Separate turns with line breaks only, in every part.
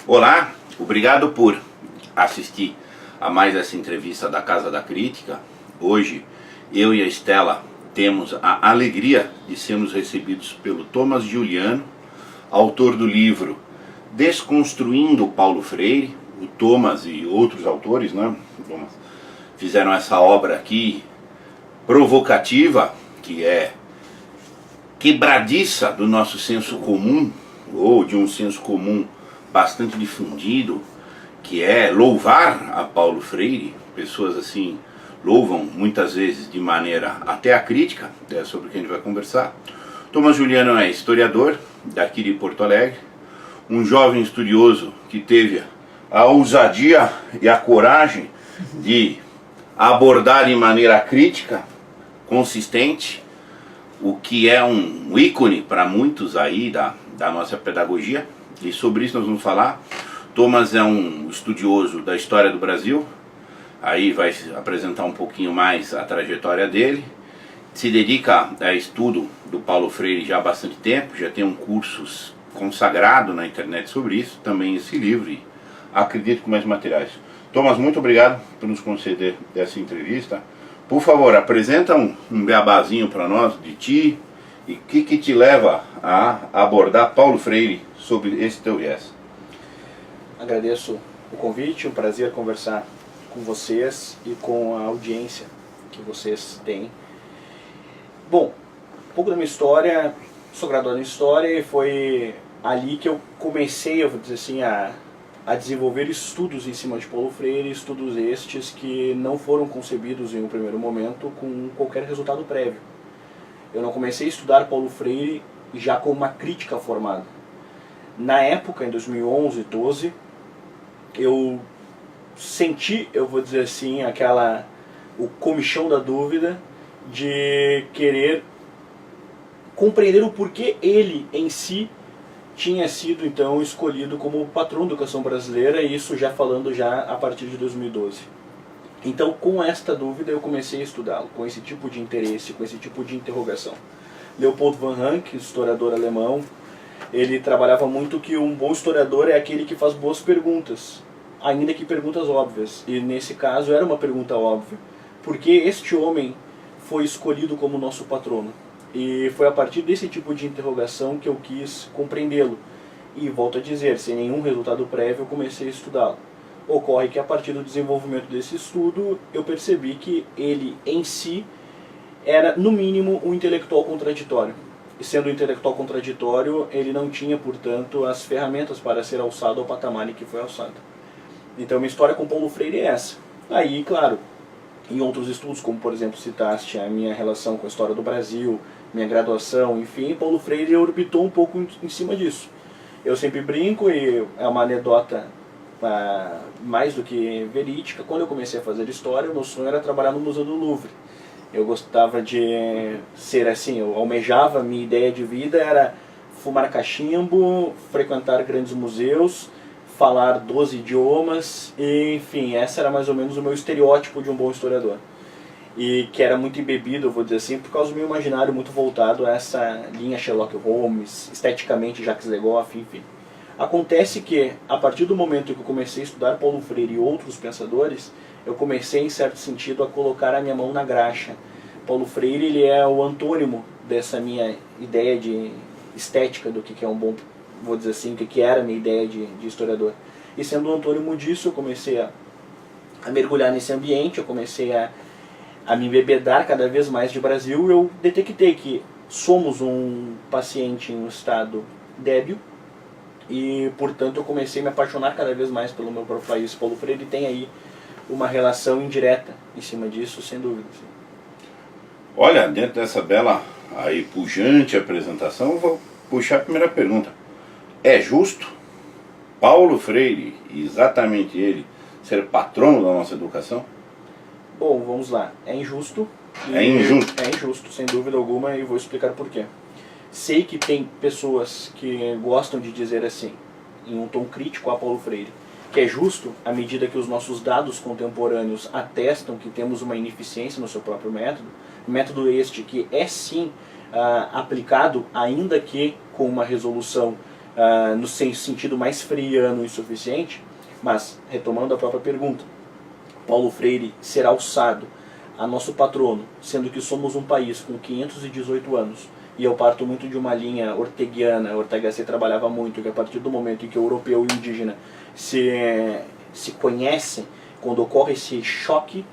Olá, obrigado por assistir a mais essa entrevista da Casa da Crítica. Hoje eu e a Estela temos a alegria de sermos recebidos pelo Thomas Juliano, autor do livro Desconstruindo Paulo Freire. O Thomas e outros autores, né, fizeram essa obra aqui provocativa, que é quebradiça do nosso senso comum, ou de um senso comum bastante difundido, que é louvar a Paulo Freire. Pessoas assim louvam muitas vezes de maneira até acrítica, é sobre o que a gente vai conversar. Thomas Juliano é historiador daqui de Porto Alegre, um jovem estudioso que teve a ousadia e a coragem de abordar de maneira crítica, consistente, o que é um ícone para muitos aí da nossa pedagogia, e sobre isso nós vamos falar. Thomas é um estudioso da história do Brasil, aí vai apresentar um pouquinho mais a trajetória dele, se dedica a estudo do Paulo Freire já há bastante tempo, já tem um curso consagrado na internet sobre isso, também esse livro, e acredito com mais materiais. Thomas, muito obrigado por nos conceder essa entrevista. Por favor, apresenta um beabazinho para nós de ti e o que te leva a abordar Paulo Freire sobre esse teu viés.
Agradeço o convite, um prazer conversar com vocês e com a audiência que vocês têm. Bom, um pouco da minha história, sou graduado em História e foi ali que eu comecei, eu vou dizer assim, a desenvolver estudos em cima de Paulo Freire, estudos estes que não foram concebidos em um primeiro momento com qualquer resultado prévio. Eu não comecei a estudar Paulo Freire já com uma crítica formada. Na época, em 2011, 12, eu senti, eu vou dizer assim, o comichão da dúvida de querer compreender o porquê ele em si tinha sido então escolhido como patrão da educação brasileira, e isso já falando já a partir de 2012. Então, com esta dúvida eu comecei a estudá-lo, com esse tipo de interesse, com esse tipo de interrogação. Leopold von Ranke, historiador alemão, ele trabalhava muito que um bom historiador é aquele que faz boas perguntas, ainda que perguntas óbvias. E nesse caso era uma pergunta óbvia. Por que este homem foi escolhido como nosso patrono? E foi a partir desse tipo de interrogação que eu quis compreendê-lo. E volto a dizer, sem nenhum resultado prévio eu comecei a estudá-lo. Ocorre que a partir do desenvolvimento desse estudo eu percebi que ele em si era no mínimo um intelectual contraditório. E sendo um intelectual contraditório, ele não tinha, portanto, as ferramentas para ser alçado ao patamar em que foi alçado. Então minha história com Paulo Freire é essa. Aí, claro, em outros estudos, como por exemplo citaste a minha relação com a história do Brasil, minha graduação, enfim, Paulo Freire orbitou um pouco em cima disso. Eu sempre brinco, e é uma anedota mais do que verídica. Quando eu comecei a fazer história, o meu sonho era trabalhar no Museu do Louvre. Eu gostava de ser assim, eu almejava, minha ideia de vida era fumar cachimbo, frequentar grandes museus, falar 12 idiomas, e, enfim, essa era mais ou menos o meu estereótipo de um bom historiador. E que era muito embebido, eu vou dizer assim, por causa do meu imaginário muito voltado a essa linha Sherlock Holmes, esteticamente Jacques Legoff, enfim. Acontece que, a partir do momento em que eu comecei a estudar Paulo Freire e outros pensadores, eu comecei, em certo sentido, a colocar a minha mão na graxa. Paulo Freire, ele é o antônimo dessa minha ideia de estética do que é um bom, vou dizer assim, o que era a minha ideia de historiador. E sendo o antônimo disso, eu comecei a mergulhar nesse ambiente, eu comecei a me embebedar cada vez mais de Brasil. Eu detectei que somos um paciente em um estado débil, e, portanto, eu comecei a me apaixonar cada vez mais pelo meu próprio país. Paulo Freire tem aí uma relação indireta em cima disso, sem dúvida. Sim.
Olha, dentro dessa bela aí pujante apresentação, eu vou puxar a primeira pergunta. É justo Paulo Freire, exatamente ele, ser patrono da nossa educação?
Bom, vamos lá. É injusto.
É injusto?
É injusto, sem dúvida alguma, e vou explicar por quê. Sei que tem pessoas que gostam de dizer assim, em um tom crítico a Paulo Freire, que é justo à medida que os nossos dados contemporâneos atestam que temos uma ineficiência no seu próprio método este que é sim aplicado, ainda que com uma resolução no sentido mais freiriano e suficiente, mas, retomando a própria pergunta, Paulo Freire ser alçado a nosso patrono, sendo que somos um país com 518 anos, e eu parto muito de uma linha orteguiana, Ortega Gasset trabalhava muito, que a partir do momento em que o europeu e o indígena se conhecem, quando ocorre esse choque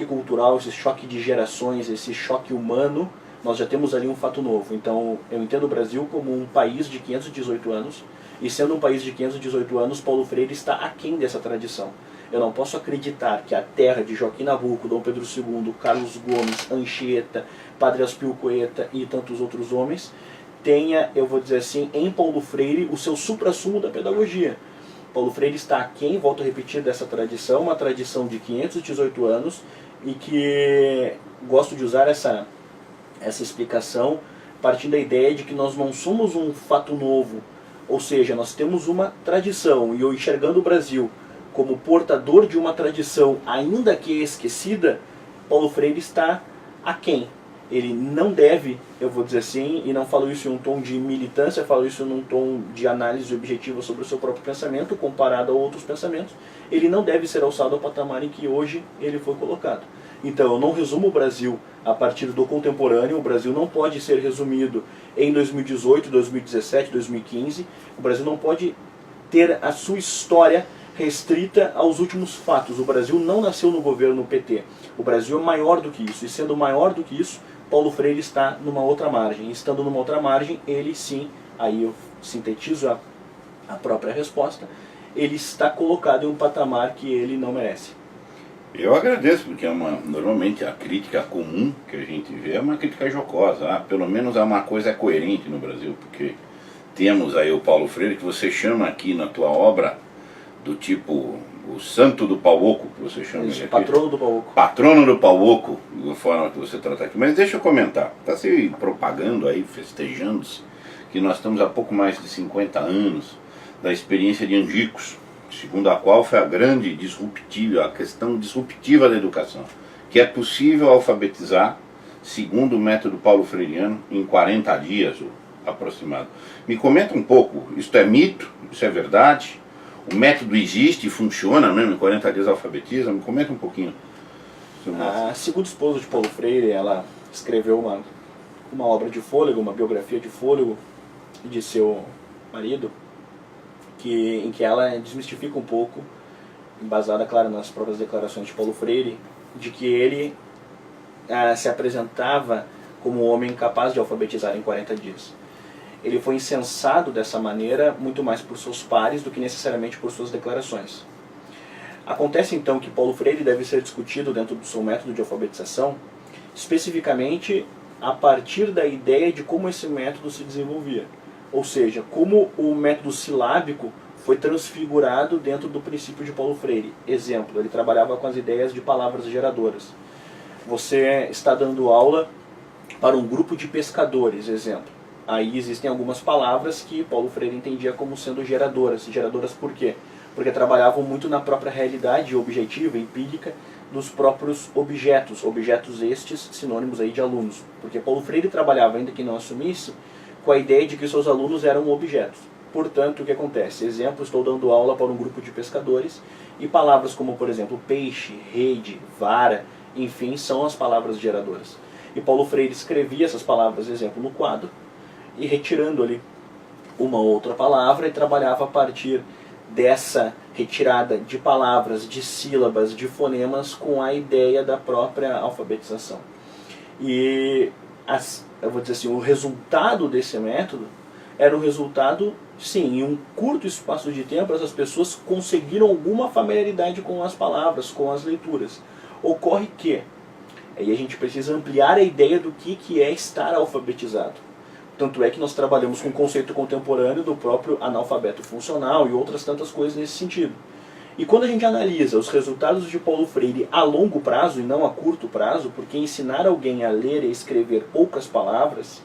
cultural, esse choque de gerações, esse choque humano, nós já temos ali um fato novo. Então, eu entendo o Brasil como um país de 518 anos, e sendo um país de 518 anos, Paulo Freire está aquém dessa tradição. Eu não posso acreditar que a terra de Joaquim Nabuco, Dom Pedro II, Carlos Gomes, Anchieta, Padre Aspio Coeta e tantos outros homens, tenha, eu vou dizer assim, em Paulo Freire o seu suprassumo da pedagogia. Paulo Freire está aquém, volto a repetir, dessa tradição, uma tradição de 518 anos, e que gosto de usar essa explicação partindo da ideia de que nós não somos um fato novo, ou seja, nós temos uma tradição, e eu enxergando o Brasil como portador de uma tradição ainda que esquecida, Paulo Freire está aquém. Ele não deve, eu vou dizer assim, e não falo isso em um tom de militância, falo isso num tom de análise objetiva sobre o seu próprio pensamento, comparado a outros pensamentos, ele não deve ser alçado ao patamar em que hoje ele foi colocado. Então, eu não resumo o Brasil a partir do contemporâneo, o Brasil não pode ser resumido em 2018, 2017, 2015, o Brasil não pode ter a sua história restrita aos últimos fatos. O Brasil não nasceu no governo PT. O Brasil é maior do que isso. E sendo maior do que isso, Paulo Freire está numa outra margem. Estando numa outra margem, ele sim, aí eu sintetizo a própria resposta, ele está colocado em um patamar que ele não merece.
Eu agradeço, porque normalmente a crítica comum que a gente vê é uma crítica jocosa. Pelo menos uma coisa coerente no Brasil, porque temos aí o Paulo Freire, que você chama aqui na tua obra do tipo o santo do Pauoco, que você chama
Isso,
ele aqui.
patrono do Pauoco.
Patrono do Pauoco, da forma que você trata aqui. Mas deixa eu comentar, está se propagando aí, festejando-se, que nós estamos há pouco mais de 50 anos da experiência de Angicos, segundo a qual foi a grande disruptiva, a questão disruptiva da educação, que é possível alfabetizar, segundo o método paulo freiriano, em 40 dias aproximado. Me comenta um pouco, isso é mito, isso é verdade? O método existe e funciona mesmo, em 40 dias alfabetiza? Me comenta um pouquinho.
A segunda esposa de Paulo Freire, ela escreveu uma obra de fôlego, uma biografia de fôlego de seu marido, em que ela desmistifica um pouco, embasada, claro, nas próprias declarações de Paulo Freire, de que ele se apresentava como um homem capaz de alfabetizar em 40 dias. Ele foi incensado dessa maneira muito mais por seus pares do que necessariamente por suas declarações. Acontece então que Paulo Freire deve ser discutido dentro do seu método de alfabetização, especificamente a partir da ideia de como esse método se desenvolvia. Ou seja, como o método silábico foi transfigurado dentro do princípio de Paulo Freire. Exemplo, ele trabalhava com as ideias de palavras geradoras. Você está dando aula para um grupo de pescadores, exemplo. Aí existem algumas palavras que Paulo Freire entendia como sendo geradoras. Geradoras por quê? Porque trabalhavam muito na própria realidade objetiva, empírica, dos próprios objetos. Objetos estes sinônimos aí de alunos. Porque Paulo Freire trabalhava, ainda que não assumisse, com a ideia de que seus alunos eram objetos. Portanto, o que acontece? Exemplo, estou dando aula para um grupo de pescadores e palavras como, por exemplo, peixe, rede, vara, enfim, são as palavras geradoras. E Paulo Freire escrevia essas palavras, exemplo, no quadro, e retirando ali uma outra palavra, e trabalhava a partir dessa retirada de palavras, de sílabas, de fonemas, com a ideia da própria alfabetização. E, eu vou dizer assim, o resultado desse método era o resultado, sim, em um curto espaço de tempo, essas pessoas conseguiram alguma familiaridade com as palavras, com as leituras. Ocorre que, aí a gente precisa ampliar a ideia do que é estar alfabetizado. Tanto é que nós trabalhamos com o conceito contemporâneo do próprio analfabeto funcional e outras tantas coisas nesse sentido. E quando a gente analisa os resultados de Paulo Freire a longo prazo e não a curto prazo, porque ensinar alguém a ler e escrever poucas palavras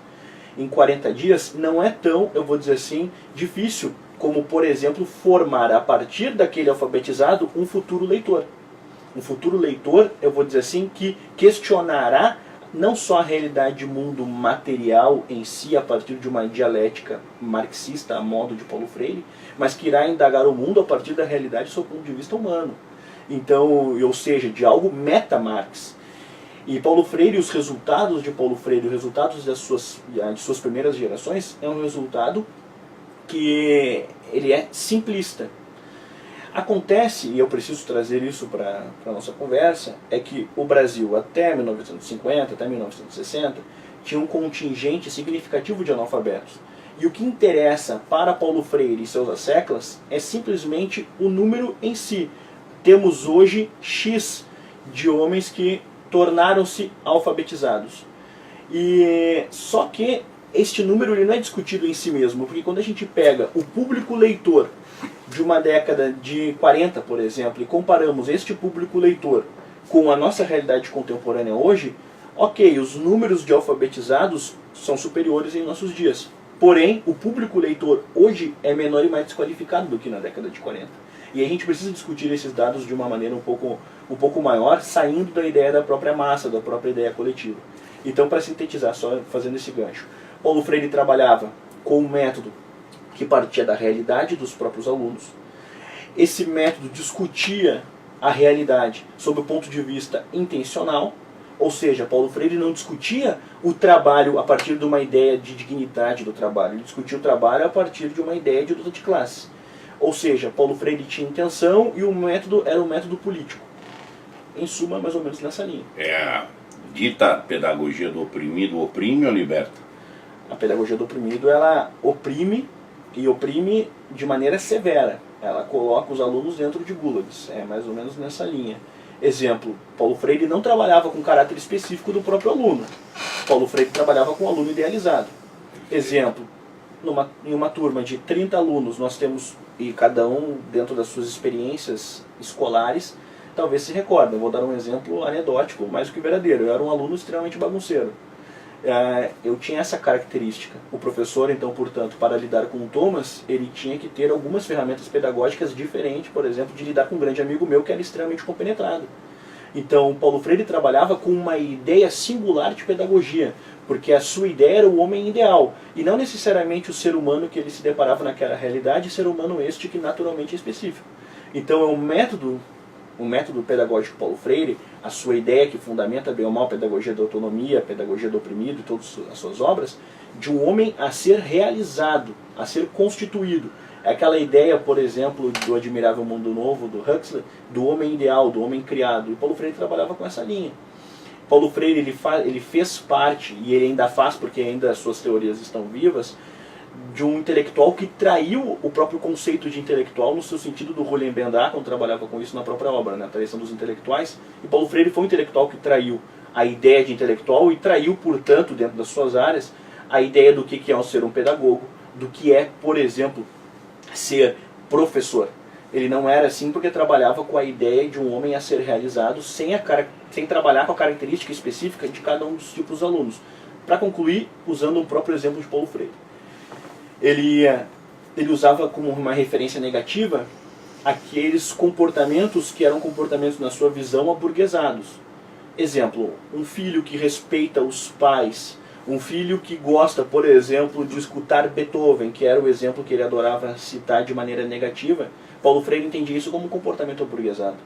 em 40 dias não é tão, eu vou dizer assim, difícil como, por exemplo, formar a partir daquele alfabetizado um futuro leitor. Um futuro leitor, eu vou dizer assim, que questionará não só a realidade de mundo material em si, a partir de uma dialética marxista a modo de Paulo Freire, mas que irá indagar o mundo a partir da realidade sob o ponto de vista humano. Então, ou seja, de algo meta-Marx. E Paulo Freire, os resultados de Paulo Freire, os resultados de suas primeiras gerações, é um resultado que ele é simplista. Acontece, e eu preciso trazer isso para a nossa conversa, é que o Brasil até 1950, até 1960, tinha um contingente significativo de analfabetos. E o que interessa para Paulo Freire e seus asseclas é simplesmente o número em si. Temos hoje X de homens que tornaram-se alfabetizados. E só que este número ele não é discutido em si mesmo, porque quando a gente pega o público leitor de uma década de 40, por exemplo, e comparamos este público leitor com a nossa realidade contemporânea hoje, ok, os números de alfabetizados são superiores em nossos dias. Porém, o público leitor hoje é menor e mais desqualificado do que na década de 40. E a gente precisa discutir esses dados de uma maneira um pouco maior, saindo da ideia da própria massa, da própria ideia coletiva. Então, para sintetizar, só fazendo esse gancho, Paulo Freire trabalhava com um método que partia da realidade dos próprios alunos. Esse método discutia a realidade sob o ponto de vista intencional, ou seja, Paulo Freire não discutia o trabalho a partir de uma ideia de dignidade do trabalho, ele discutia o trabalho a partir de uma ideia de luta de classe. Ou seja, Paulo Freire tinha intenção e o método era um método político. Em suma, mais ou menos nessa linha.
É a dita pedagogia do oprimido oprime ou liberta?
A pedagogia do oprimido, ela oprime, e oprime de maneira severa. Ela coloca os alunos dentro de gulags. É mais ou menos nessa linha. Exemplo, Paulo Freire não trabalhava com caráter específico do próprio aluno. Paulo Freire trabalhava com o aluno idealizado. Exemplo, em uma turma de 30 alunos, nós temos, e cada um dentro das suas experiências escolares, talvez se recorde. Eu vou dar um exemplo anedótico, mais do que verdadeiro. Eu era um aluno extremamente bagunceiro. Eu tinha essa característica. O professor, então, portanto, para lidar com o Thomas, ele tinha que ter algumas ferramentas pedagógicas diferentes, por exemplo, de lidar com um grande amigo meu que era extremamente compenetrado. Então, Paulo Freire trabalhava com uma ideia singular de pedagogia, porque a sua ideia era o homem ideal, e não necessariamente o ser humano que ele se deparava naquela realidade, ser humano este que naturalmente é específico. Então, é um método pedagógico Paulo Freire, a sua ideia que fundamenta bem ou mal a pedagogia da autonomia, a pedagogia do oprimido e todas as suas obras, de um homem a ser realizado, a ser constituído. É aquela ideia, por exemplo, do Admirável Mundo Novo, do Huxley, do homem ideal, do homem criado. E Paulo Freire trabalhava com essa linha. Paulo Freire ele fez parte, e ele ainda faz porque ainda as suas teorias estão vivas, de um intelectual que traiu o próprio conceito de intelectual no seu sentido do Roland Bendacon, trabalhava com isso na própria obra, na traição dos intelectuais. E Paulo Freire foi um intelectual que traiu a ideia de intelectual e traiu, portanto, dentro das suas áreas, a ideia do que é ser um pedagogo, do que é, por exemplo, ser professor. Ele não era assim porque trabalhava com a ideia de um homem a ser realizado sem trabalhar com a característica específica de cada um dos tipos de alunos. Para concluir, usando um próprio exemplo de Paulo Freire. Ele usava como uma referência negativa aqueles comportamentos que eram comportamentos, na sua visão, aburguesados. Exemplo, um filho que respeita os pais, um filho que gosta, por exemplo, de escutar Beethoven, que era o exemplo que ele adorava citar de maneira negativa. Paulo Freire entendia isso como um comportamento aburguesado.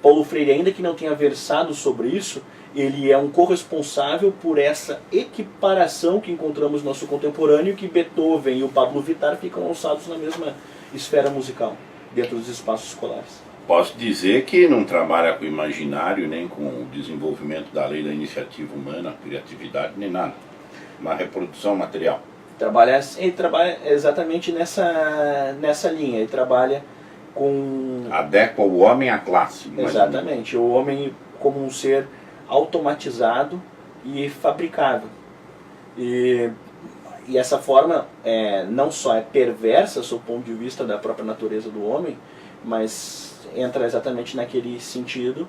Paulo Freire, ainda que não tenha versado sobre isso, ele é um corresponsável por essa equiparação que encontramos no nosso contemporâneo, que Beethoven e o Pablo Vittar ficam alçados na mesma esfera musical, dentro dos espaços escolares.
Posso dizer que não trabalha com o imaginário, nem com o desenvolvimento da lei da iniciativa humana, criatividade, nem nada. Uma reprodução material.
Ele trabalha exatamente nessa linha, ele trabalha com...
Adequa o homem à classe.
Exatamente, o homem como um ser automatizado e fabricável. E essa forma não só é perversa, sob o ponto de vista da própria natureza do homem, mas entra exatamente naquele sentido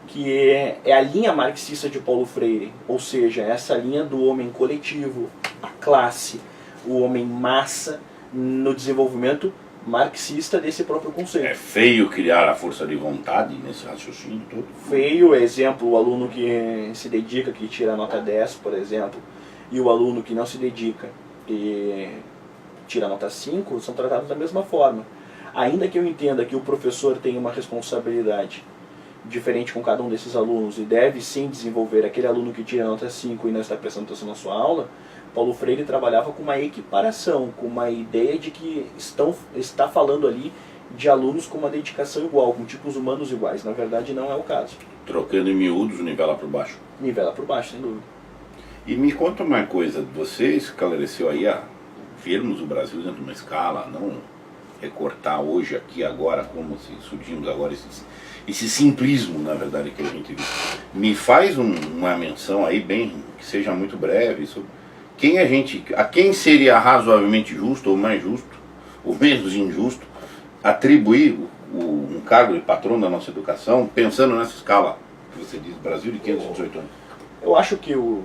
que é a linha marxista de Paulo Freire, ou seja, essa linha do homem coletivo, a classe, o homem massa, no desenvolvimento marxista desse próprio conceito.
É feio criar a força de vontade nesse raciocínio todo.
Feio, exemplo, o aluno que se dedica, que tira nota 10, por exemplo, e o aluno que não se dedica e tira nota 5, são tratados da mesma forma. Ainda que eu entenda que o professor tem uma responsabilidade diferente com cada um desses alunos e deve sim desenvolver aquele aluno que tira nota 5 e não está prestando atenção na sua aula, Paulo Freire trabalhava com uma equiparação, com uma ideia de que está falando ali de alunos com uma dedicação igual, com tipos humanos iguais. Na verdade não é o caso.
Trocando em miúdos, nivela por baixo.
Nivela por baixo, sem dúvida.
E me conta uma coisa, você esclareceu aí a vermos o Brasil dentro de uma escala, não recortar hoje, aqui, agora, como se surgimos agora esse simplismo, na verdade, que a gente viu. Me faz uma menção aí, bem, que seja muito breve, sobre a quem seria razoavelmente justo, ou mais justo, ou menos injusto, atribuir um cargo de patrono da nossa educação, pensando nessa escala que você diz, Brasil de 518 anos.
Eu acho que o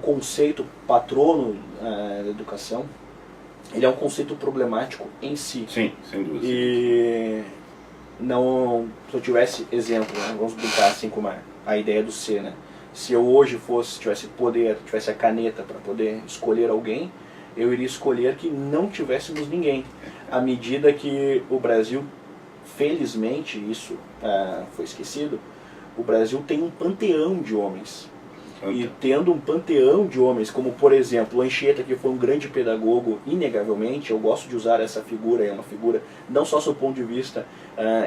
conceito patrono da educação, ele é um conceito problemático em si.
Sim, sem dúvida.
E não, se eu tivesse exemplo, né, vamos brincar assim com a ideia do ser, né? Se eu hoje tivesse poder, tivesse a caneta para poder escolher alguém, eu iria escolher que não tivéssemos ninguém. À medida que o Brasil, felizmente, isso foi esquecido, o Brasil tem um panteão de homens. E tendo um panteão de homens, como por exemplo o Anchieta, que foi um grande pedagogo, inegavelmente, eu gosto de usar essa figura, é uma figura não só sob o ponto de vista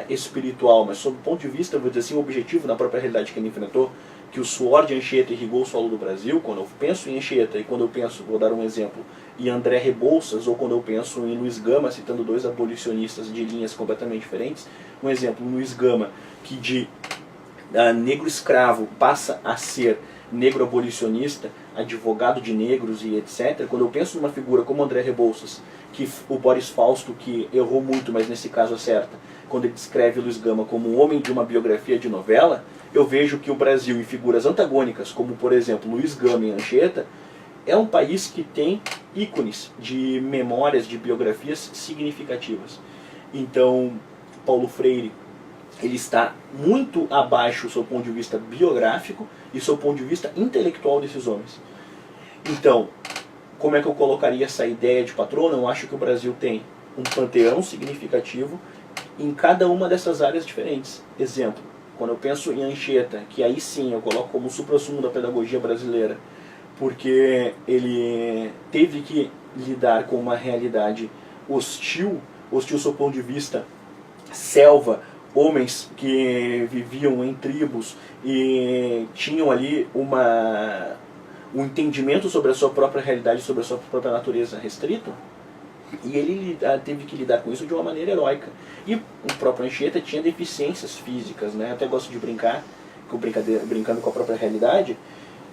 espiritual, mas sob o ponto de vista, vou dizer assim, objetivo na própria realidade que ele enfrentou, que o suor de Anchieta irrigou o solo do Brasil. Quando eu penso em Anchieta e quando eu penso, vou dar um exemplo, em André Rebouças, ou quando eu penso em Luiz Gama, citando dois abolicionistas de linhas completamente diferentes, um exemplo, Luiz Gama, que de negro escravo passa a ser negro abolicionista, advogado de negros e etc. Quando eu penso numa figura como André Rebouças, que o Boris Fausto, que errou muito, mas nesse caso acerta, quando ele descreve Luiz Gama como um homem de uma biografia de novela, eu vejo que o Brasil, em figuras antagônicas, como por exemplo Luiz Gama e Anchieta, é um país que tem ícones de memórias, de biografias significativas. Então, Paulo Freire, ele está muito abaixo do seu ponto de vista biográfico e do seu ponto de vista intelectual desses homens. Então, como é que eu colocaria essa ideia de patrono? Eu acho que o Brasil tem um panteão significativo em cada uma dessas áreas diferentes. Exemplo, quando eu penso em Anchieta, que aí sim eu coloco como suprassumo da pedagogia brasileira, porque ele teve que lidar com uma realidade hostil do seu ponto de vista selva, homens que viviam em tribos e tinham ali um entendimento sobre a sua própria realidade, sobre a sua própria natureza restrita, e ele teve que lidar com isso de uma maneira heróica. E o próprio Anchieta tinha deficiências físicas, né? Até gosto de brincar, brincando com a própria realidade.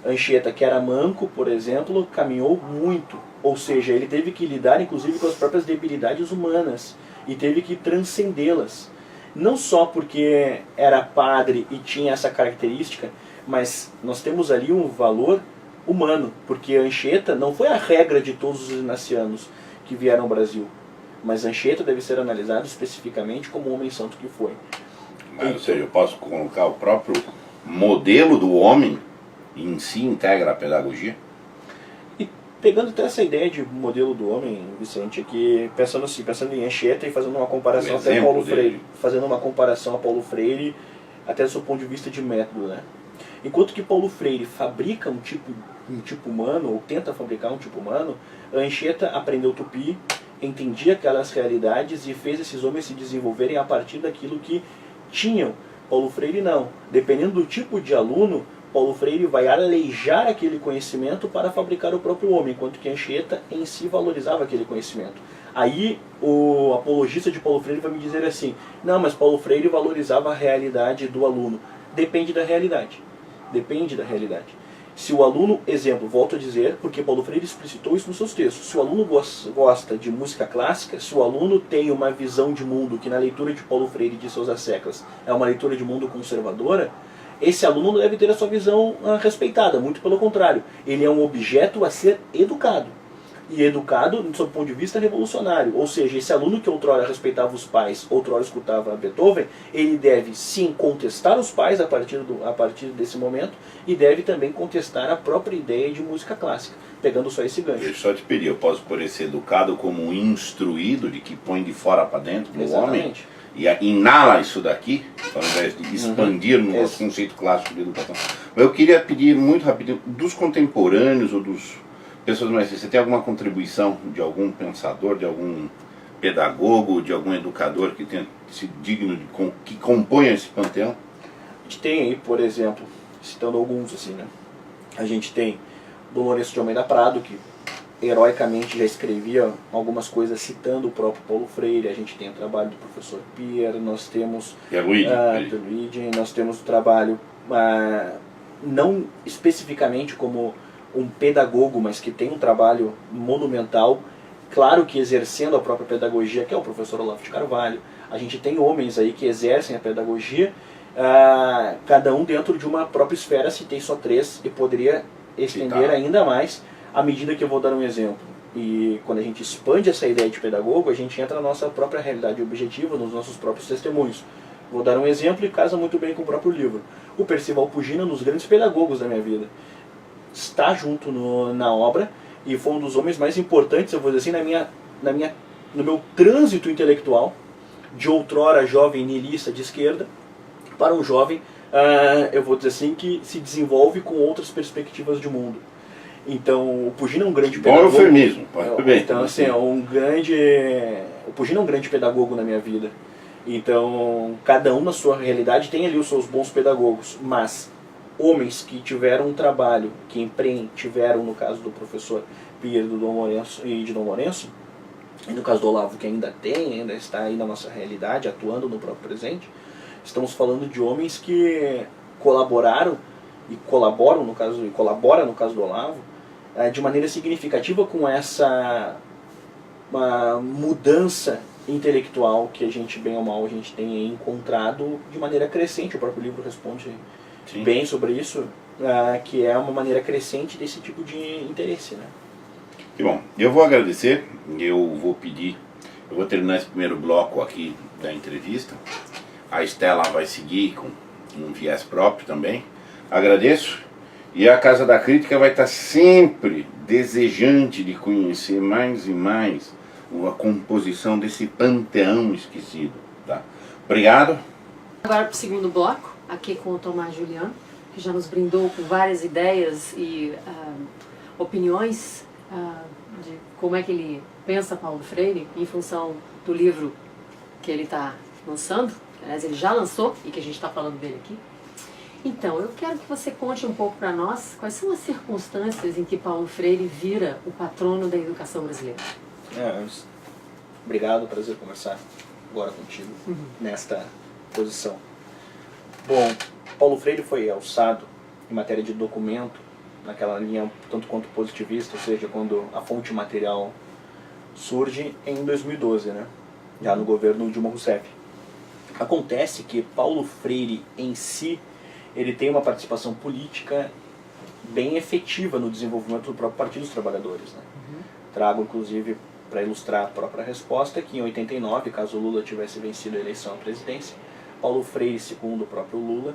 Anchieta, que era manco, por exemplo, caminhou muito, ou seja, ele teve que lidar inclusive com as próprias debilidades humanas e teve que transcendê-las. Não só porque era padre e tinha essa característica, mas nós temos ali um valor humano, porque Anchieta não foi a regra de todos os inacianos que vieram ao Brasil, mas Anchieta deve ser analisado especificamente como o homem santo que foi.
Mas, ou seja, eu posso colocar o próprio modelo do homem em si integra a pedagogia?
E pegando até essa ideia de modelo do homem, Vicente, aqui pensando em Anchieta e fazendo uma comparação até a Paulo Freire, fazendo uma comparação a Paulo Freire até do seu ponto de vista de método, né? Enquanto que Paulo Freire fabrica um tipo humano, ou tenta fabricar um tipo humano, Anchieta aprendeu tupi, entendia aquelas realidades e fez esses homens se desenvolverem a partir daquilo que tinham. Paulo Freire não. Dependendo do tipo de aluno, Paulo Freire vai aleijar aquele conhecimento para fabricar o próprio homem, enquanto que Anchieta em si valorizava aquele conhecimento. Aí o apologista de Paulo Freire vai me dizer assim, não, mas Paulo Freire valorizava a realidade do aluno. Depende da realidade. Depende da realidade. Se o aluno, exemplo, volto a dizer, porque Paulo Freire explicitou isso nos seus textos, se o aluno gosta de música clássica, se o aluno tem uma visão de mundo que na leitura de Paulo Freire e de Sousa Seclas é uma leitura de mundo conservadora, esse aluno não deve ter a sua visão respeitada, muito pelo contrário, ele é um objeto a ser educado. e educado sob o ponto de vista revolucionário. Ou seja, esse aluno que outrora respeitava os pais, outrora escutava Beethoven, ele deve sim contestar os pais a partir desse momento e deve também contestar a própria ideia de música clássica, pegando só esse gancho.
Deixa eu só te pedir, eu posso por esse educado como um instruído de que põe de fora para dentro do homem e inala isso daqui, ao invés de expandir no conceito clássico de educação. Eu queria pedir muito rapidinho, dos contemporâneos ou dos pessoas mais... Você tem alguma contribuição de algum pensador, de algum pedagogo, de algum educador que tenha esse digno que componha esse panteão?
A gente tem aí, por exemplo, citando alguns assim, né? A gente tem Dom Lourenço de Almeida Prado, que heroicamente já escrevia algumas coisas citando o próprio Paulo Freire. A gente tem o trabalho do professor Pierre, nós temos Luigi, nós temos o trabalho não especificamente como um pedagogo, mas que tem um trabalho monumental, claro que exercendo a própria pedagogia, que é o professor Olavo de Carvalho. A gente tem homens aí que exercem a pedagogia, cada um dentro de uma própria esfera. Citei só 3 e poderia estender ainda mais à medida que eu vou dar um exemplo. E quando a gente expande essa ideia de pedagogo, a gente entra na nossa própria realidade objetiva, nos nossos próprios testemunhos. Vou dar um exemplo e casa muito bem com o próprio livro. O Percival Pugina, um dos grandes pedagogos da minha vida, está junto na obra e foi um dos homens mais importantes, eu vou dizer assim, no meu trânsito intelectual, de outrora jovem niilista de esquerda, para um jovem, eu vou dizer assim, que se desenvolve com outras perspectivas de mundo. Então, o Pugina é um grande pedagogo.
Bom eufemismo, bem.
Então, assim, o Pugina é um grande pedagogo na minha vida. Então, cada um na sua realidade tem ali os seus bons pedagogos, mas homens que tiveram um trabalho, que tiveram, no caso do professor Pierre, do Dom Lourenço e de Dom Lourenço, e no caso do Olavo, que ainda está aí na nossa realidade, atuando no próprio presente, estamos falando de homens que colaboraram e colaboram, no caso do Olavo, de maneira significativa com essa mudança intelectual que a gente, bem ou mal, a gente tem encontrado de maneira crescente. O próprio livro responde bem sobre isso, que é uma maneira crescente desse tipo de interesse, né?
Que bom, eu vou agradecer, eu vou terminar esse primeiro bloco aqui da entrevista. A Estela vai seguir com um viés próprio também. Agradeço. E a Casa da Crítica vai estar sempre desejante de conhecer mais e mais a composição desse panteão esquecido. Tá? Obrigado.
Agora para o segundo bloco, aqui com o Tomás Juliano, que já nos brindou com várias ideias e opiniões de como é que ele pensa Paulo Freire em função do livro que ele está lançando. Aliás, ele já lançou e que a gente está falando dele aqui. Então, eu quero que você conte um pouco para nós quais são as circunstâncias em que Paulo Freire vira o patrono da educação brasileira.
Obrigado, prazer conversar agora contigo nesta posição. Bom, Paulo Freire foi alçado em matéria de documento, naquela linha tanto quanto positivista, ou seja, quando a fonte material surge em 2012, né? Já no governo Dilma Rousseff. Acontece que Paulo Freire em si, ele tem uma participação política bem efetiva no desenvolvimento do próprio Partido dos Trabalhadores, né? Trago, inclusive, para ilustrar a própria resposta, que em 89, caso Lula tivesse vencido a eleição à presidência, Paulo Freire, segundo o próprio Lula,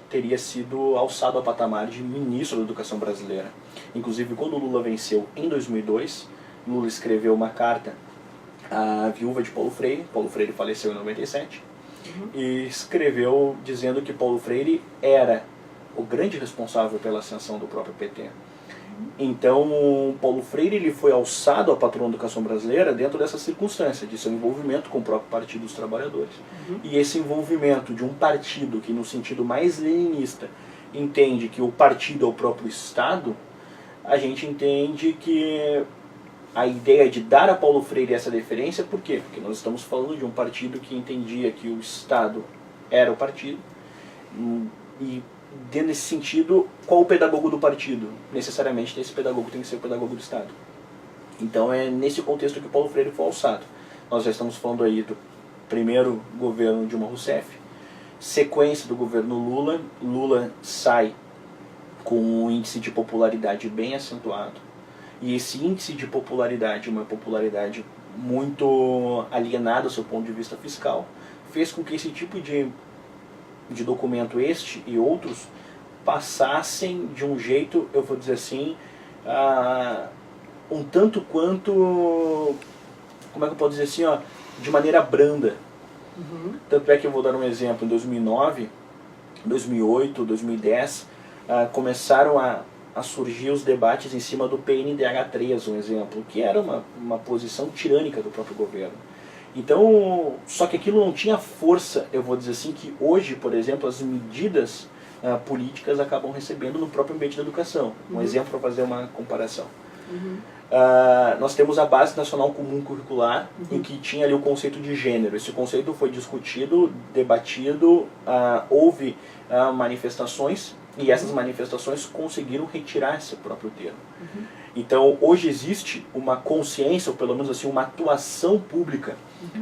teria sido alçado ao patamar de ministro da Educação brasileira. Inclusive, quando Lula venceu em 2002, Lula escreveu uma carta à viúva de Paulo Freire faleceu em 97, e escreveu dizendo que Paulo Freire era o grande responsável pela ascensão do próprio PT. Então, Paulo Freire ele foi alçado a patrono da educação brasileira dentro dessa circunstância, de seu envolvimento com o próprio Partido dos Trabalhadores. E esse envolvimento de um partido que, no sentido mais leninista, entende que o partido é o próprio Estado, a gente entende que a ideia de dar a Paulo Freire essa deferência, por quê? Porque nós estamos falando de um partido que entendia que o Estado era o partido, e dentro desse sentido, qual o pedagogo do partido? Necessariamente esse pedagogo tem que ser o pedagogo do Estado. Então é nesse contexto que Paulo Freire foi alçado. Nós já estamos falando aí do primeiro governo Dilma Rousseff, sequência do governo Lula. Lula sai com um índice de popularidade bem acentuado. E esse índice de popularidade, uma popularidade muito alienada do seu ponto de vista fiscal, fez com que esse tipo de documento, este e outros, passassem de um jeito, eu vou dizer assim, um tanto quanto, como é que eu posso dizer assim, ó, de maneira branda. Tanto é que eu vou dar um exemplo, em 2009, 2008, 2010, começaram a surgir os debates em cima do PNDH3, um exemplo, que era uma posição tirânica do próprio governo. Então, só que aquilo não tinha força, eu vou dizer assim, que hoje, por exemplo, as medidas políticas acabam recebendo no próprio ambiente da educação. Um exemplo para fazer uma comparação. Nós temos a Base Nacional Comum Curricular, em que tinha ali o conceito de gênero. Esse conceito foi discutido, debatido, houve manifestações, e essas manifestações conseguiram retirar esse próprio termo. Então, hoje existe uma consciência, ou pelo menos assim, uma atuação pública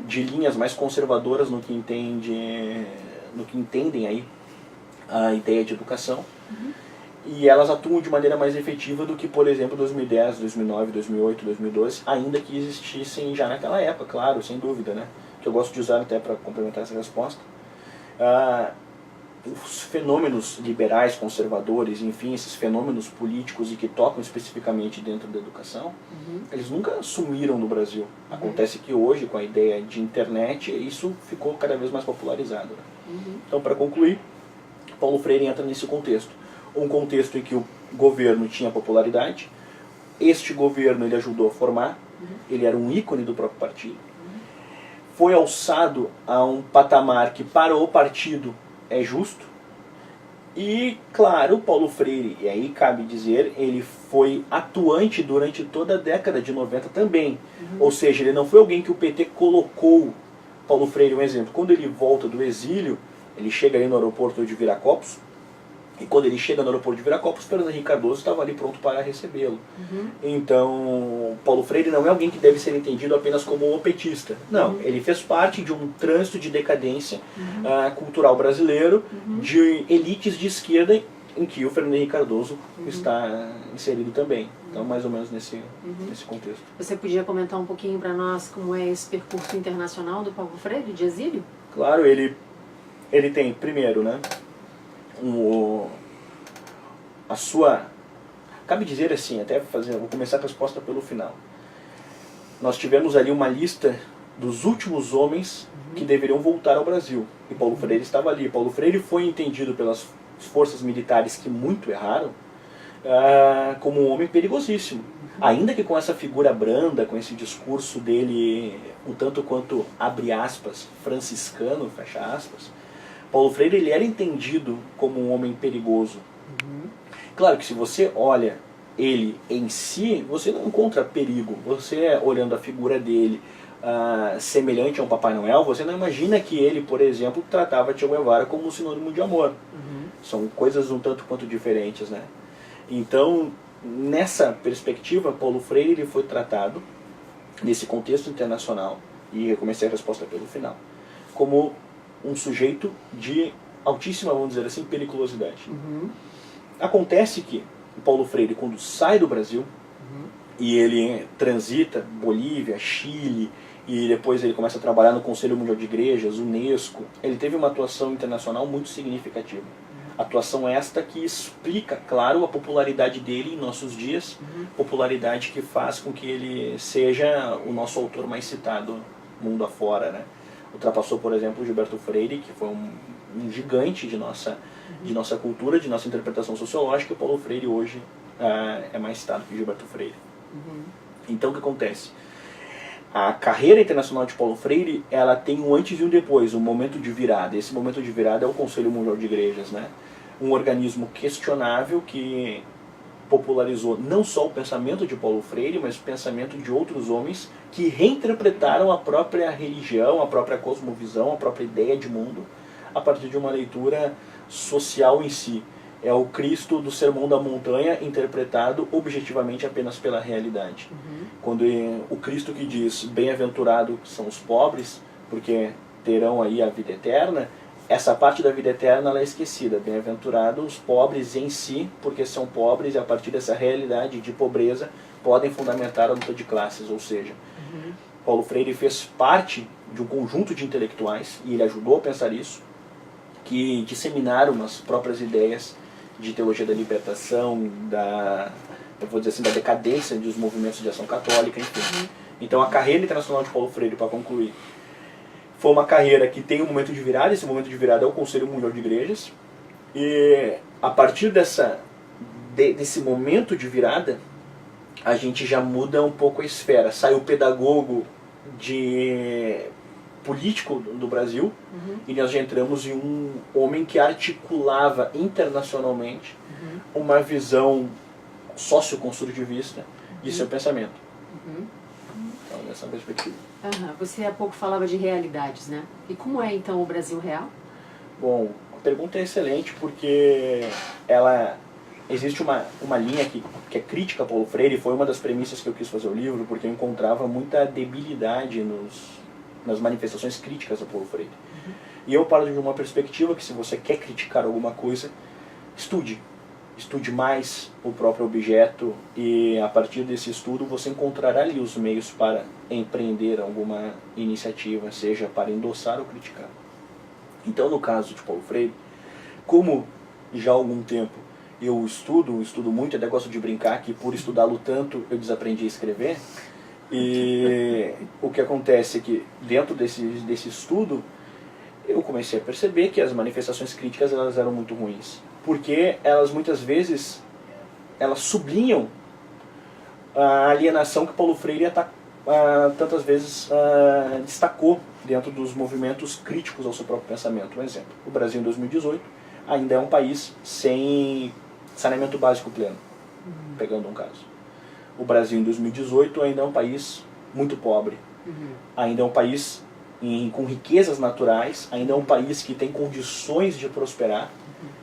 de linhas mais conservadoras no que entendem aí a ideia de educação. E elas atuam de maneira mais efetiva do que, por exemplo, 2010, 2009, 2008, 2012, ainda que existissem já naquela época, claro, sem dúvida, né? Que eu gosto de usar até para complementar essa resposta. Os fenômenos liberais, conservadores, enfim, esses fenômenos políticos e que tocam especificamente dentro da educação, eles nunca sumiram no Brasil. Acontece que hoje, com a ideia de internet, isso ficou cada vez mais popularizado. Né? Então, para concluir, Paulo Freire entra nesse contexto. Um contexto em que o governo tinha popularidade, este governo ele ajudou a formar, ele era um ícone do próprio partido, foi alçado a um patamar que para o partido é justo, e claro, Paulo Freire, e aí cabe dizer, ele foi atuante durante toda a década de 90 também, ou seja, ele não foi alguém que o PT colocou. Paulo Freire, um exemplo, quando ele volta do exílio, ele chega ali no aeroporto de Viracopos, e quando ele chega no aeroporto de Viracopos, Fernando Henrique Cardoso estava ali pronto para recebê-lo. Então, Paulo Freire não é alguém que deve ser entendido apenas como um petista. Não, ele fez parte de um trânsito de decadência cultural brasileiro, de elites de esquerda, em que o Fernando Henrique Cardoso está inserido também. Então, mais ou menos nesse contexto.
Você podia comentar um pouquinho para nós como é esse percurso internacional do Paulo Freire, de exílio?
Claro, ele tem, primeiro, né, a sua... Cabe dizer assim, vou começar a resposta pelo final. Nós tivemos ali uma lista dos últimos homens que deveriam voltar ao Brasil. E Paulo Freire estava ali. Paulo Freire foi entendido pelas forças militares que muito erraram como um homem perigosíssimo. Ainda que com essa figura branda, com esse discurso dele um tanto quanto, abre aspas, franciscano, fecha aspas, Paulo Freire ele era entendido como um homem perigoso. Claro que se você olha ele em si, você não encontra perigo. Você, olhando a figura dele semelhante a um Papai Noel, você não imagina que ele, por exemplo, tratava Che Guevara como um sinônimo de amor. São coisas um tanto quanto diferentes, né? Então, nessa perspectiva, Paulo Freire ele foi tratado, nesse contexto internacional, e eu comecei a resposta pelo final, como um sujeito de altíssima, vamos dizer assim, periculosidade. Acontece que o Paulo Freire, quando sai do Brasil, e ele transita Bolívia, Chile, e depois ele começa a trabalhar no Conselho Mundial de Igrejas, Unesco, ele teve uma atuação internacional muito significativa. Atuação esta que explica, claro, a popularidade dele em nossos dias, popularidade que faz com que ele seja o nosso autor mais citado mundo afora, né? Ultrapassou, por exemplo, Gilberto Freire, que foi um gigante de nossa cultura, de nossa interpretação sociológica, e o Paulo Freire hoje é mais citado que Gilberto Freire. Então o que acontece? A carreira internacional de Paulo Freire, ela tem um antes e um depois, um momento de virada. Esse momento de virada é o Conselho Mundial de Igrejas, né? Um organismo questionável que popularizou não só o pensamento de Paulo Freire, mas o pensamento de outros homens que reinterpretaram a própria religião, a própria cosmovisão, a própria ideia de mundo, a partir de uma leitura social em si. É o Cristo do Sermão da Montanha interpretado objetivamente apenas pela realidade. Quando o Cristo que diz, bem-aventurado são os pobres, porque terão aí a vida eterna, essa parte da vida eterna ela é esquecida. Bem-aventurados os pobres em si, porque são pobres e a partir dessa realidade de pobreza podem fundamentar a luta de classes. Ou seja, Paulo Freire fez parte de um conjunto de intelectuais, e ele ajudou a pensar isso, que disseminaram as próprias ideias de teologia da libertação, eu vou dizer assim, da decadência dos movimentos de ação católica, enfim. Então a carreira internacional de Paulo Freire, para concluir, foi uma carreira que tem um momento de virada. Esse momento de virada é o Conselho Mundial de Igrejas, e a partir desse momento de virada, a gente já muda um pouco a esfera. Sai o pedagogo político do Brasil, e nós já entramos em um homem que articulava internacionalmente uma visão socioconstrutivista de seu pensamento. Então, nessa perspectiva.
Você há pouco falava de realidades, né? E como é então o Brasil real?
Bom, a pergunta é excelente porque existe uma linha que é crítica a Paulo Freire, e foi uma das premissas que eu quis fazer o livro, porque eu encontrava muita debilidade nas manifestações críticas a Paulo Freire. E eu paro de uma perspectiva que, se você quer criticar alguma coisa, estude mais o próprio objeto, e a partir desse estudo você encontrará ali os meios para empreender alguma iniciativa, seja para endossar ou criticar. Então, no caso de Paulo Freire, como já há algum tempo eu estudo muito, até gosto de brincar que por estudá-lo tanto eu desaprendi a escrever, e o que acontece é que dentro desse estudo eu comecei a perceber que as manifestações críticas elas eram muito ruins, porque elas muitas vezes sublinham a alienação que Paulo Freire tantas vezes destacou dentro dos movimentos críticos ao seu próprio pensamento. Um exemplo, o Brasil em 2018 ainda é um país sem saneamento básico pleno, pegando um caso. O Brasil em 2018 ainda é um país muito pobre, ainda é um país com riquezas naturais, ainda é um país que tem condições de prosperar.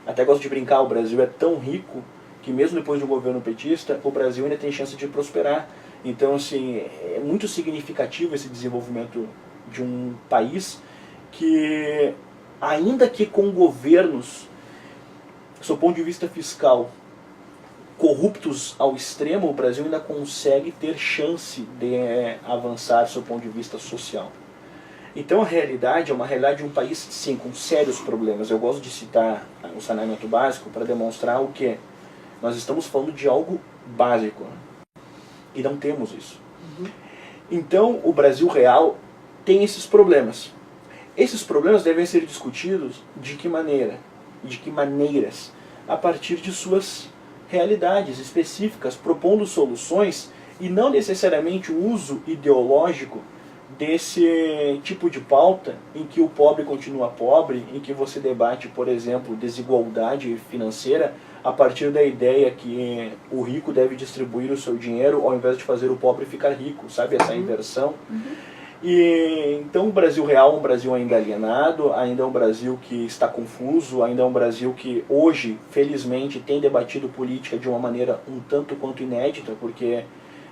Até gosto de brincar, o Brasil é tão rico que mesmo depois de um governo petista, o Brasil ainda tem chance de prosperar. Então, assim, é muito significativo esse desenvolvimento de um país que, ainda que com governos, do seu ponto de vista fiscal, corruptos ao extremo, o Brasil ainda consegue ter chance de avançar do seu ponto de vista social. Então a realidade é uma realidade de um país, sim, com sérios problemas. Eu gosto de citar o saneamento básico para demonstrar o que nós estamos falando de algo básico, né? E não temos isso. Então o Brasil real tem esses problemas. Esses problemas devem ser discutidos de que maneira? De que maneiras? A partir de suas realidades específicas, propondo soluções, e não necessariamente o uso ideológico desse tipo de pauta em que o pobre continua pobre, em que você debate, por exemplo, desigualdade financeira a partir da ideia que o rico deve distribuir o seu dinheiro ao invés de fazer o pobre ficar rico, sabe? Essa inversão. E então o Brasil real é um Brasil ainda alienado, ainda é um Brasil que está confuso, ainda é um Brasil que hoje, felizmente, tem debatido política de uma maneira um tanto quanto inédita, porque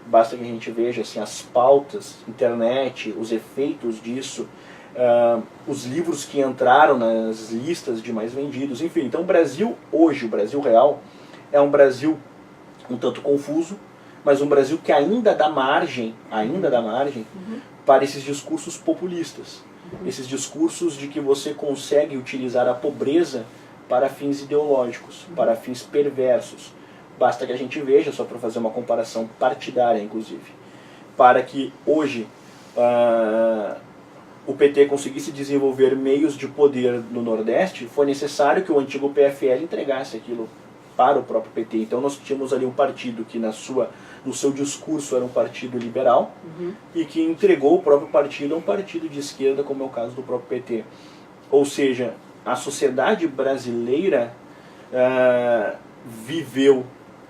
basta que a gente veja assim, as pautas, internet, os efeitos disso, os livros que entraram nas listas de mais vendidos, enfim. Então o Brasil hoje, o Brasil real, é um Brasil um tanto confuso, mas um Brasil que ainda dá margem para esses discursos populistas, esses discursos de que você consegue utilizar a pobreza para fins ideológicos, para fins perversos. Basta que a gente veja, só para fazer uma comparação partidária, inclusive, para que hoje o PT conseguisse desenvolver meios de poder no Nordeste, foi necessário que o antigo PFL entregasse aquilo para o próprio PT. Então nós tínhamos ali um partido que no seu discurso era um partido liberal, e que entregou o próprio partido a um partido de esquerda, como é o caso do próprio PT. Ou seja, a sociedade brasileira viveu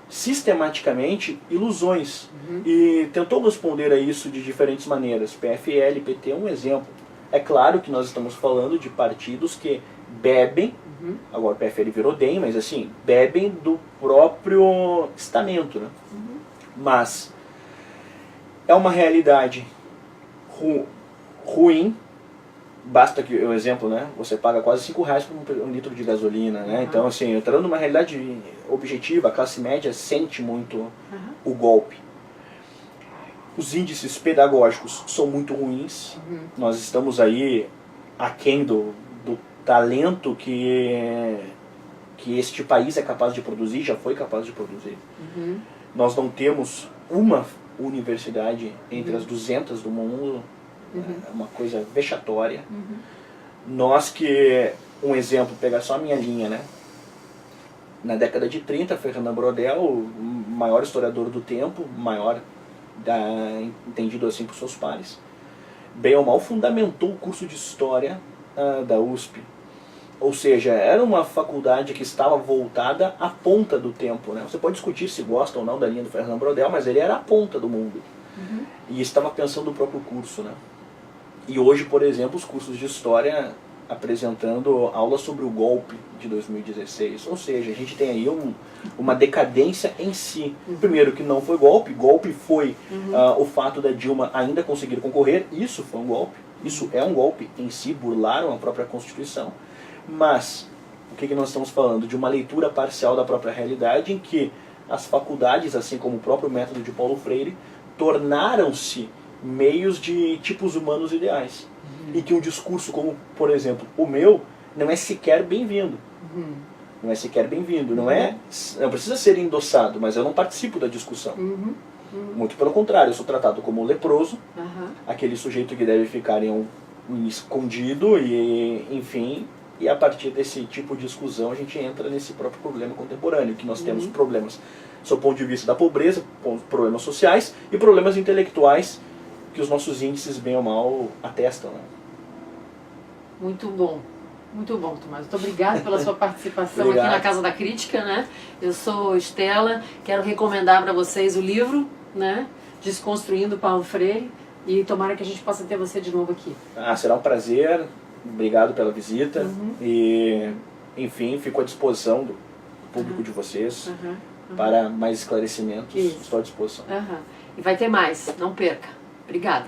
sistematicamente ilusões e tentou responder a isso de diferentes maneiras. PFL, PT é um exemplo. É claro que nós estamos falando de partidos que bebem, agora o PFL virou DEM, mas assim, bebem do próprio estamento, né? Mas é uma realidade ruim, basta que, o exemplo, né? Você paga quase R$5 por um litro de gasolina, né? Então, assim, entrando numa realidade objetiva, a classe média sente muito o golpe. Os índices pedagógicos são muito ruins. Nós estamos aí aquém do talento que este país é capaz de produzir, já foi capaz de produzir. Nós não temos uma universidade entre as 200 do mundo. É uma coisa vexatória. Nós que, um exemplo, pegar só a minha linha, né? Na década de 30, Fernando Brodel, o maior historiador do tempo, entendido assim por seus pares, bem ou mal fundamentou o curso de História da USP. Ou seja, era uma faculdade que estava voltada à ponta do tempo, né? Você pode discutir se gosta ou não da linha do Fernando Brodel, mas ele era a ponta do mundo. E estava pensando no próprio curso, né? E hoje, por exemplo, os cursos de História apresentando aulas sobre o golpe de 2016. Ou seja, a gente tem aí uma decadência em si. Primeiro que não foi golpe foi o fato da Dilma ainda conseguir concorrer, isso foi um golpe, isso é um golpe em si, burlaram a própria Constituição. Mas, o que nós estamos falando? De uma leitura parcial da própria realidade em que as faculdades, assim como o próprio método de Paulo Freire, tornaram-se meios de tipos humanos ideais. E que um discurso como, por exemplo, o meu, não é sequer bem-vindo. Não é sequer bem-vindo. Não precisa ser endossado, mas eu não participo da discussão. Muito pelo contrário, eu sou tratado como leproso, aquele sujeito que deve ficar escondido e, enfim, e a partir desse tipo de exclusão a gente entra nesse próprio problema contemporâneo, que nós temos problemas, sob o ponto de vista da pobreza, problemas sociais e problemas intelectuais, que os nossos índices, bem ou mal, atestam. Né?
Muito bom, Tomás. Muito obrigada pela sua participação aqui na Casa da Crítica, né? Eu sou Estela, quero recomendar para vocês o livro, né? Desconstruindo Paulo Freire, e tomara que a gente possa ter você de novo aqui.
Será um prazer, obrigado pela visita, e, enfim, fico à disposição do público de vocês para mais esclarecimentos, estou à disposição.
E vai ter mais, não perca. Obrigada.